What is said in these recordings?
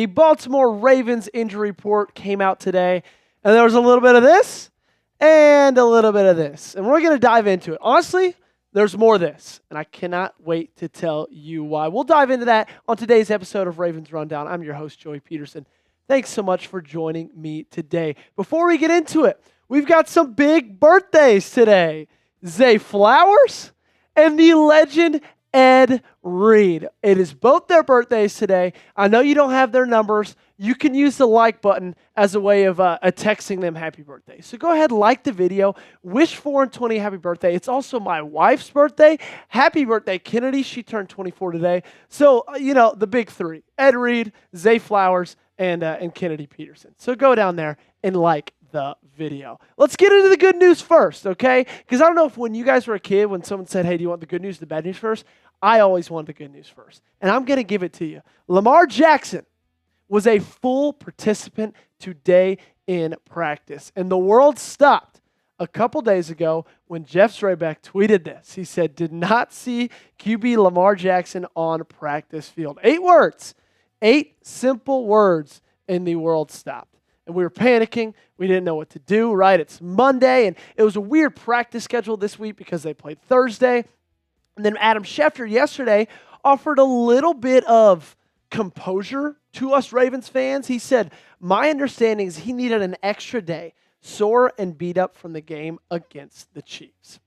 The Baltimore Ravens injury report came out today, and there was a little bit of this and a little bit of this. And we're going to dive into it. Honestly, there's more of this, and I cannot wait to tell you why. We'll dive into that on today's episode of Ravens Rundown. I'm your host, Joey Peterson. Thanks so much for joining me today. Before we get into it, we've got some big birthdays today. Zay Flowers and the legend Ed Reed. It is both their birthdays today. I know you don't have their numbers. You can use the like button as a way of texting them happy birthday. So go ahead, like the video. Wish 4 and 20 happy birthday. It's also my wife's birthday. Happy birthday, Kennedy. She turned 24 today. So, the big three, Ed Reed, Zay Flowers, and Kennedy Peterson. So go down there and like the video. Let's get into the good news first, okay? Because I don't know if when you guys were a kid, when someone said, hey, do you want the good news or the bad news first? I always wanted the good news first. And I'm going to give it to you. Lamar Jackson was a full participant today in practice. And the world stopped a couple days ago when Jeff Zrebeck tweeted this. He said, did not see QB Lamar Jackson on practice field. 8 words. 8 simple words, and the world stopped. And we were panicking. We didn't know what to do, right? It's Monday, and it was a weird practice schedule this week because they played Thursday. And then Adam Schefter yesterday offered a little bit of composure to us Ravens fans. He said, my understanding is he needed an extra day, sore and beat up from the game against the Chiefs.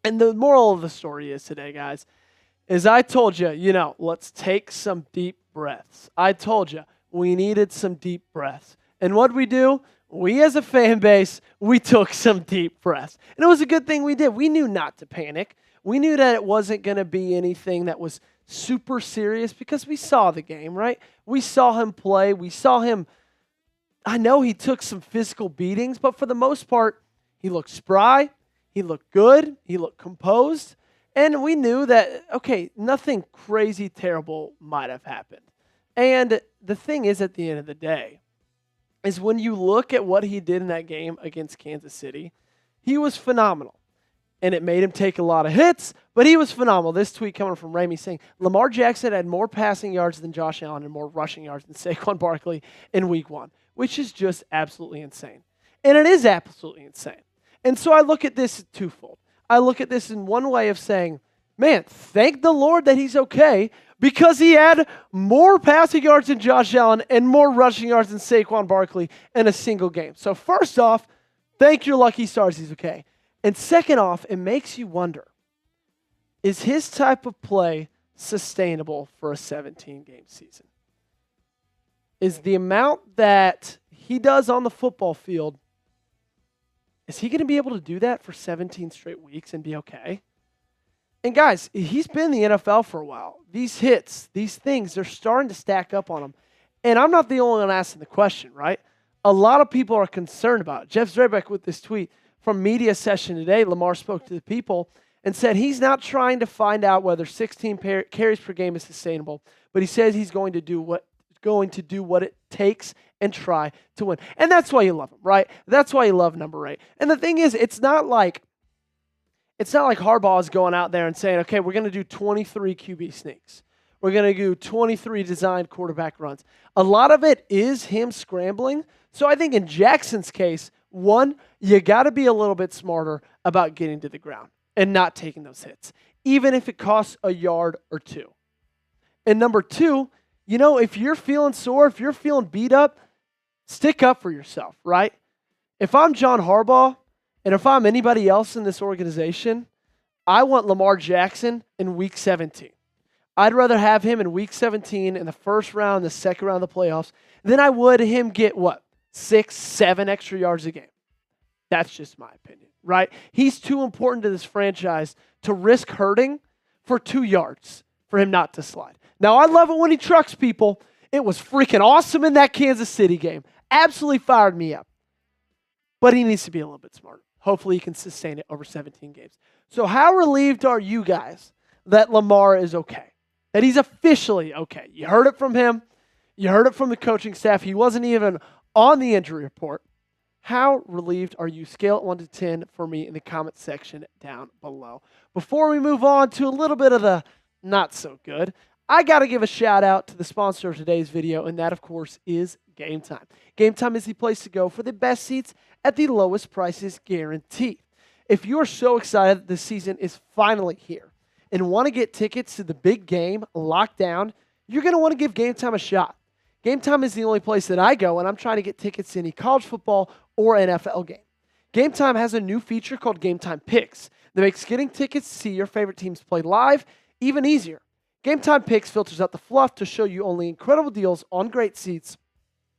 And the moral of the story is today, guys, is I told you, let's take some deep breaths. I told you we needed some deep breaths. And what we do? We as a fan base, we took some deep breaths. And it was a good thing we did. We knew not to panic. We knew that it wasn't going to be anything that was super serious because we saw the game, right? We saw him play. We saw him. I know he took some physical beatings, but for the most part, he looked spry. He looked good. He looked composed. And we knew that, okay, nothing crazy terrible might have happened. And the thing is, at the end of the day, is when you look at what he did in that game against Kansas City, he was phenomenal. And it made him take a lot of hits, but he was phenomenal. This tweet coming from Ramey saying, Lamar Jackson had more passing yards than Josh Allen and more rushing yards than Saquon Barkley in week 1, which is just absolutely insane. And it is absolutely insane. And so I look at this twofold. I look at this in one way of saying, man, thank the Lord that he's okay because he had more passing yards than Josh Allen and more rushing yards than Saquon Barkley in a single game. So first off, thank your lucky stars he's okay. And second off, it makes you wonder, is his type of play sustainable for a 17-game season? Is the amount that he does on the football field, is he going to be able to do that for 17 straight weeks and be okay? And guys, he's been in the NFL for a while. These hits, these things, they're starting to stack up on him. And I'm not the only one asking the question, right? A lot of people are concerned about it. Jeff Zrebeck with this tweet from media session today, Lamar spoke to the people and said he's not trying to find out whether 16 carries per game is sustainable, but he says he's going to do what it takes and try to win. And that's why you love him, right? That's why you love number 8. And the thing is, it's not like Harbaugh is going out there and saying, okay, we're going to do 23 QB sneaks. We're going to do 23 designed quarterback runs. A lot of it is him scrambling. So I think in Jackson's case, one, you got to be a little bit smarter about getting to the ground and not taking those hits, even if it costs a yard or 2. And number 2, if you're feeling sore, if you're feeling beat up, stick up for yourself, right? If I'm John Harbaugh, and if I'm anybody else in this organization, I want Lamar Jackson in week 17. I'd rather have him in week 17 in the first round, the second round of the playoffs, than I would him get, 6, 7 extra yards a game. That's just my opinion, right? He's too important to this franchise to risk hurting for 2 yards for him not to slide. Now, I love it when he trucks people. It was freaking awesome in that Kansas City game. Absolutely fired me up. But he needs to be a little bit smarter. Hopefully he can sustain it over 17 games. So how relieved are you guys that Lamar is okay? That he's officially okay? You heard it from him. You heard it from the coaching staff. He wasn't even on the injury report. How relieved are you? Scale it 1 to 10 for me in the comment section down below. Before we move on to a little bit of the not so good, I got to give a shout out to the sponsor of today's video, and that, of course, is Game Time. Game Time is the place to go for the best seats at the lowest prices guaranteed. If you are so excited that the season is finally here and want to get tickets to the big game locked down, you're going to want to give Game Time a shot. Game Time is the only place that I go when I'm trying to get tickets to any college football or NFL game. Game Time has a new feature called Game Time Picks that makes getting tickets to see your favorite teams play live even easier. Game Time Picks filters out the fluff to show you only incredible deals on great seats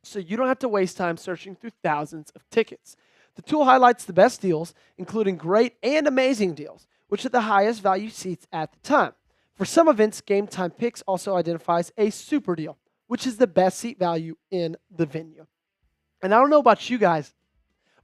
so you don't have to waste time searching through thousands of tickets. The tool highlights the best deals, including great and amazing deals, which are the highest value seats at the time. For some events, Game Time Picks also identifies a super deal, which is the best seat value in the venue. And I don't know about you guys,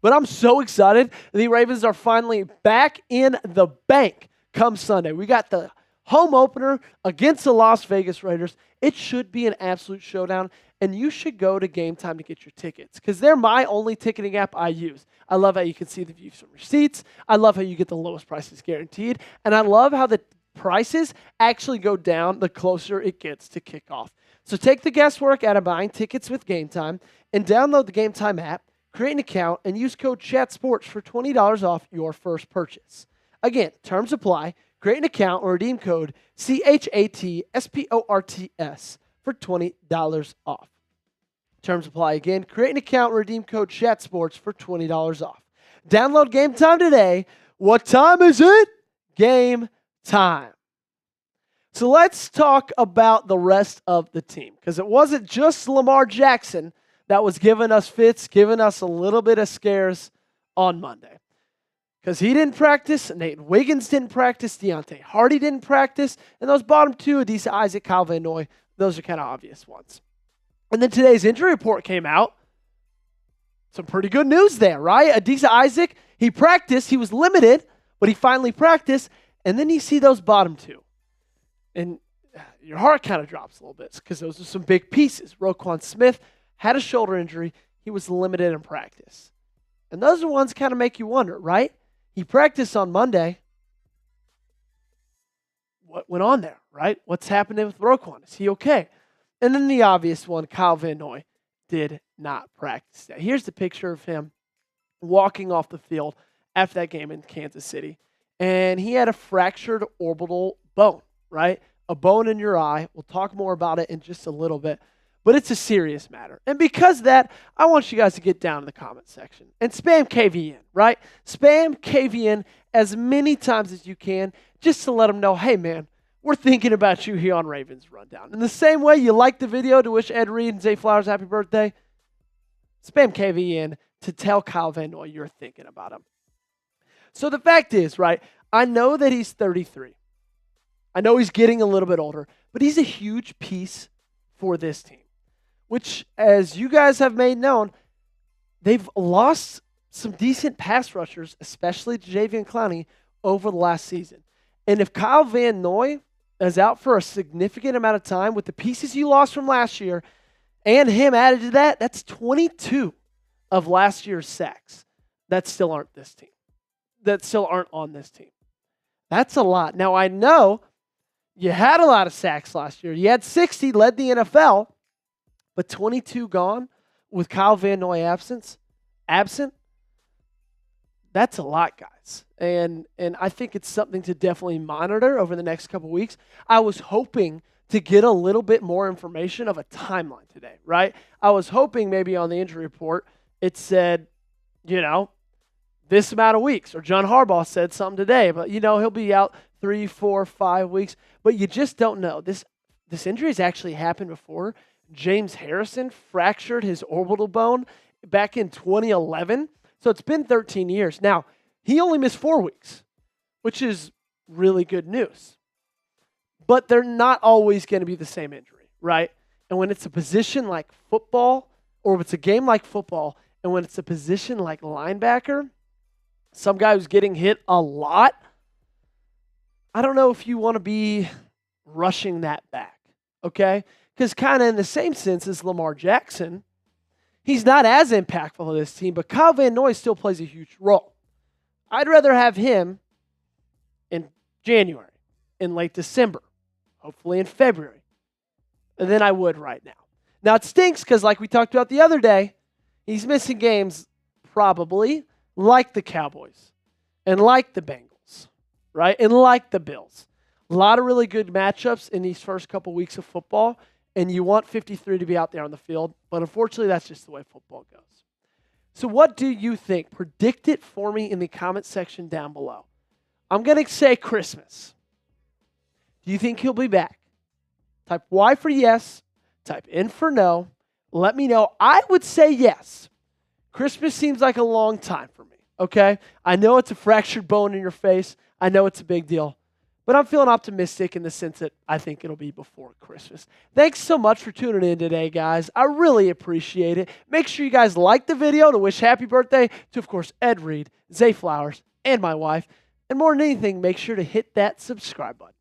but I'm so excited the Ravens are finally back in the bank come Sunday. We got the home opener against the Las Vegas Raiders. It should be an absolute showdown, and you should go to Game Time to get your tickets because they're my only ticketing app I use. I love how you can see the views from your seats. I love how you get the lowest prices guaranteed, and I love how the prices actually go down the closer it gets to kickoff. So take the guesswork out of buying tickets with Game Time and download the Game Time app, create an account, and use code CHATSPORTS for $20 off your first purchase. Again, terms apply. Create an account or redeem code CHATSPORTS for $20 off. Terms apply again. Create an account and redeem code ChatSports for $20 off. Download Game Time today. What time is it? Game time. So let's talk about the rest of the team because it wasn't just Lamar Jackson that was giving us fits, giving us a little bit of scares on Monday. Because he didn't practice, Nate Wiggins didn't practice, Deontay Hardy didn't practice, and those bottom two, Adisa Isaac, Kyle Van Noy, those are kind of obvious ones. And then today's injury report came out. Some pretty good news there, right? Adisa Isaac, he practiced, he was limited, but he finally practiced, and then you see those bottom two. And your heart kind of drops a little bit because those are some big pieces. Roquan Smith had a shoulder injury. He was limited in practice. And those are ones kind of make you wonder, right? He practiced on Monday. What went on there, right? What's happening with Roquan? Is he okay? And then the obvious one, Kyle Van Noy, did not practice. Now, here's the picture of him walking off the field after that game in Kansas City. And he had a fractured orbital bone, right? A bone in your eye. We'll talk more about it in just a little bit. But it's a serious matter. And because of that, I want you guys to get down in the comment section and spam KVN, right? Spam KVN as many times as you can just to let them know, hey, man, we're thinking about you here on Ravens Rundown. In the same way you like the video to wish Ed Reed and Zay Flowers happy birthday, spam KVN to tell Kyle Van Noy you're thinking about him. So the fact is, right, I know that he's 33. I know he's getting a little bit older, but he's a huge piece for this team. Which, as you guys have made known, they've lost some decent pass rushers, especially to Jadeveon Clowney, over the last season. And if Kyle Van Noy is out for a significant amount of time with the pieces you lost from last year and him added to that, that's 22 of last year's sacks that still aren't this team, that still aren't on this team. That's a lot. Now, I know you had a lot of sacks last year. You had 60, led the NFL. But 22 gone with Kyle Van Noy absent, that's a lot, guys. And I think it's something to definitely monitor over the next couple weeks. I was hoping to get a little bit more information of a timeline today, right? I was hoping maybe on the injury report it said, this amount of weeks. Or John Harbaugh said something today, but, he'll be out 3, 4, 5 weeks. But you just don't know. This injury has actually happened before. James Harrison fractured his orbital bone back in 2011. So it's been 13 years. Now, he only missed 4 weeks, which is really good news. But they're not always going to be the same injury, right? And when it's a position like football, or if it's a game like football, and when it's a position like linebacker, some guy who's getting hit a lot, I don't know if you want to be rushing that back, okay? Because kind of in the same sense as Lamar Jackson, he's not as impactful to this team, but Kyle Van Noy still plays a huge role. I'd rather have him in January, in late December, hopefully in February, than I would right now. Now, it stinks because, like we talked about the other day, he's missing games probably like the Cowboys and like the Bengals, right? And like the Bills. A lot of really good matchups in these first couple weeks of football, and you want 53 to be out there on the field, but unfortunately, that's just the way football goes. So what do you think? Predict it for me in the comment section down below. I'm going to say Christmas. Do you think he'll be back? Type Y for yes. Type N for no. Let me know. I would say yes. Christmas seems like a long time for me, okay? I know it's a fractured bone in your face. I know it's a big deal. But I'm feeling optimistic in the sense that I think it'll be before Christmas. Thanks so much for tuning in today, guys. I really appreciate it. Make sure you guys like the video to wish happy birthday to, of course, Ed Reed, Zay Flowers, and my wife. And more than anything, make sure to hit that subscribe button.